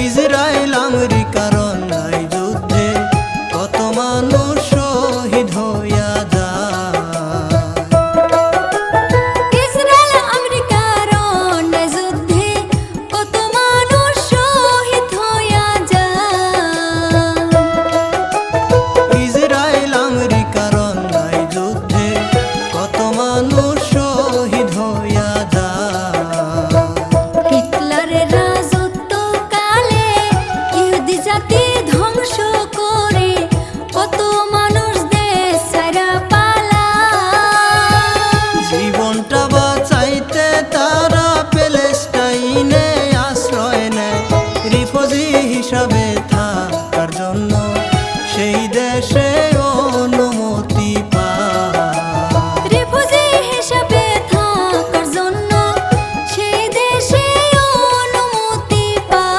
Israel আমেরিকার অন্যায় যুদ্ধে কত মানুষ শহীদ হইয়া যায়। ইসরায়েল আমেরিকার অন্যায় যুদ্ধে কত মানুষ শহীদ হইয়া যায়। ইসরায়েল আমেরিকার অন্যায় যুদ্ধে কত মানুষ শহীদ হইয়া যায়। হিটলারের রাজত্বকালে ইহুদি জাতি ধ্বংস করে কত মানুষ দেশ ছাইড়া পালায়। জীবনটা বাঁচাইতে তারা প্যালেস্টাইনে আশ্রয় নেয়, রিফিউজি হিসাবে থাকার জন্য সেই দেশে অনুমতি পায়। রিফিউজি হিসাবে থাকার জন্য সেই দেশে অনুমতি পায়।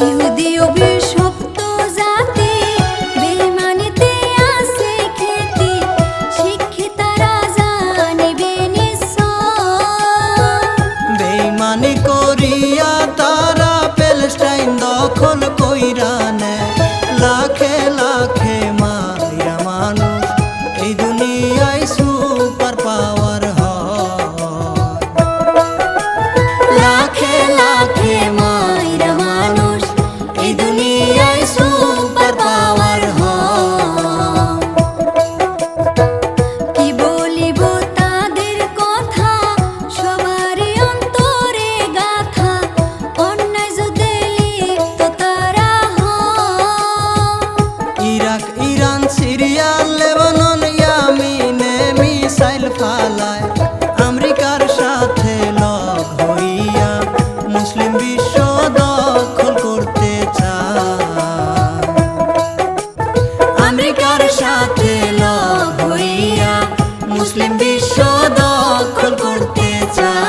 ইহুদি অভিশপ্ত জাতি, বেঈমানিতে আছে খ্যাতি, শিক্ষিতারা জানিবে নিশ্চয়। বেইমানি করিয়া তারা প্যালেস্টাইন দখল কইরা নেয়, লাখে লাখে মাইরা মানুষ এই দুনিয়ায় সুপার পাওয়ার হয়। লাখে লাখে মাইরা মানুষ এই দুনিয়ায় সুপার পাওয়ার হয়। কি বলিব তাদের কথা, সবারই অন্তরে গাথা, অন্যায় যুদ্ধে লিপ্ত তারা হয়। ইরাক, ইরান, সিরিয়া, লেবানন, ইয়ামেনে মিসাইল ফালায়, আমেরিকার সাথে লগ হইয়া মুসলিম বিশ্ব দখল করতে চায়। আমেরিকার সাথে লগ হইয়া মুসলিম বিশ্ব দখল করতে চায়।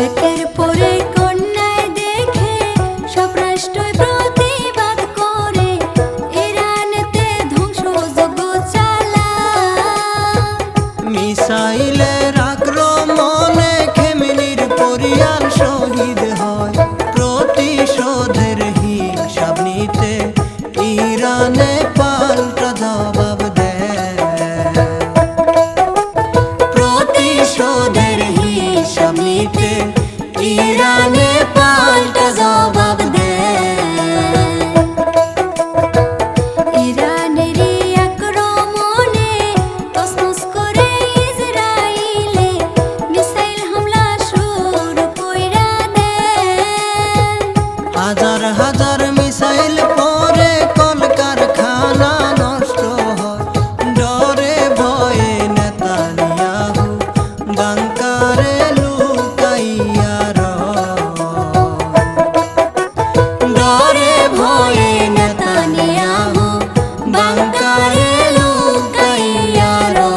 একের পর এক অন্যায় দেখে সব রাষ্ট্রই প্রতিবাদ করে, ইরানেতে ধ্বংসযজ্ঞ চালায়। মিসাইলের আক্রমণে খেমেনির পরিয়াল শহীদ হয়, প্রতিশোধের হিসাব নিতে ইরানে পাল্টা জবাব দেয়। প্রতিশোধের হিসাব নিতে ইরানে পাল্টা জবাব দেয়। ইরানেরই আক্রমণে তছনছ করে ইসরায়েলে মিসাইল হামলা শুরু কইরা দেয়। হাজার হাজার মিসাইল পরে কলকারখানা নষ্ট হয়, ডরে ভয়ে নেতানিয়াহু বাংকারে লুকাইয়া রয়। ডরে ভয়ে নেতানিয়াহু বাংকারে লুকাইয়া রয়।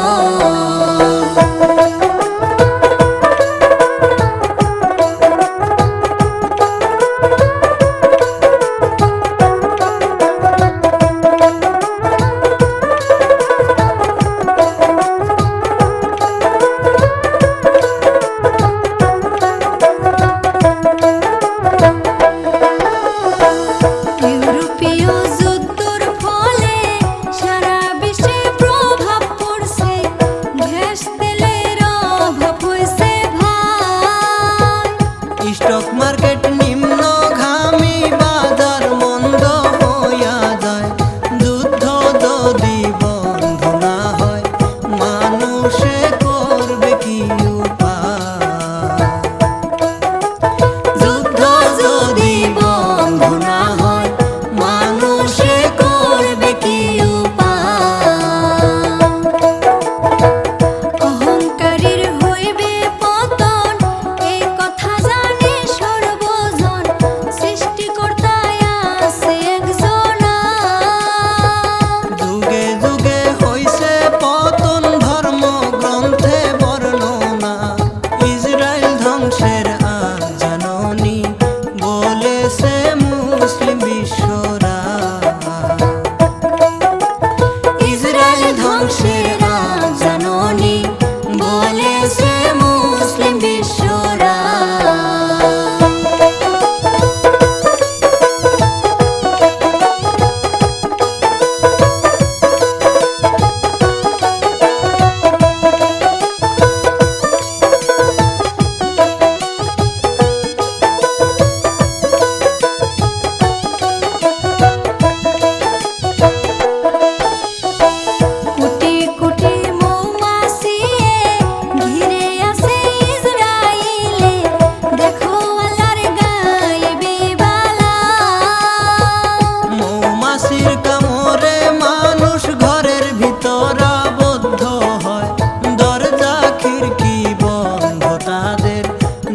বলেছে মুসলিম বিশ্বরা। ইসরায়েল ধ্বংসের জাননী বলেছে মুসলিম বিশ্বরা।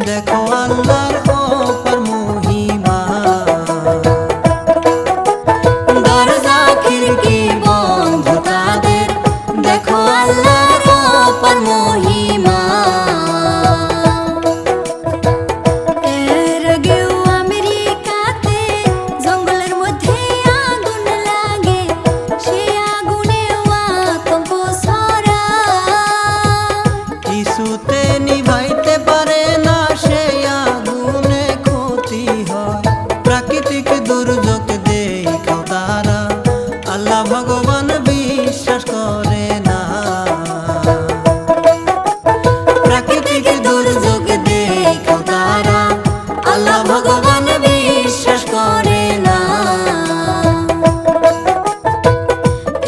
দেখো আল্লাহর অপার মহিমা, দরজা খিড়কি বন্ধ তাদের, দেখো আল্লাহর অপার মহিমা। এর আগেও আমেরিকাতে জঙ্গলের মধ্যে আগুন লাগে, সে আগুনেও আতঙ্ক ছড়ায়। কিছুতে নিভাইতে পারে না সে আগুনে, ক্ষতি হয় প্রাকৃতিক দুর্যোগ দেখাও তারা, আল্লাহ ভগবান বিশ্বাস করে না। প্রাকৃতিক দুর্যোগ দেখাও তারা, আল্লাহ ভগবান বিশ্বাস করে না।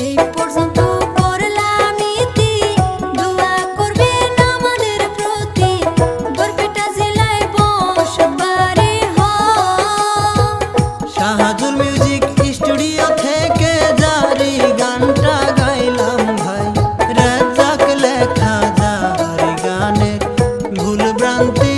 এই পর্যন্ত করলাম ইতি, দোয়া করবেন আমাদের প্রতি, বরপেটা জেলায় বসবারে হয়। শাহজুল মিউজিক স্টুডিও থেকে জারি গানটা গাইলাম ভাই, রাজ্জাক লেখা জারি গানের ভুল ভ্রান্তি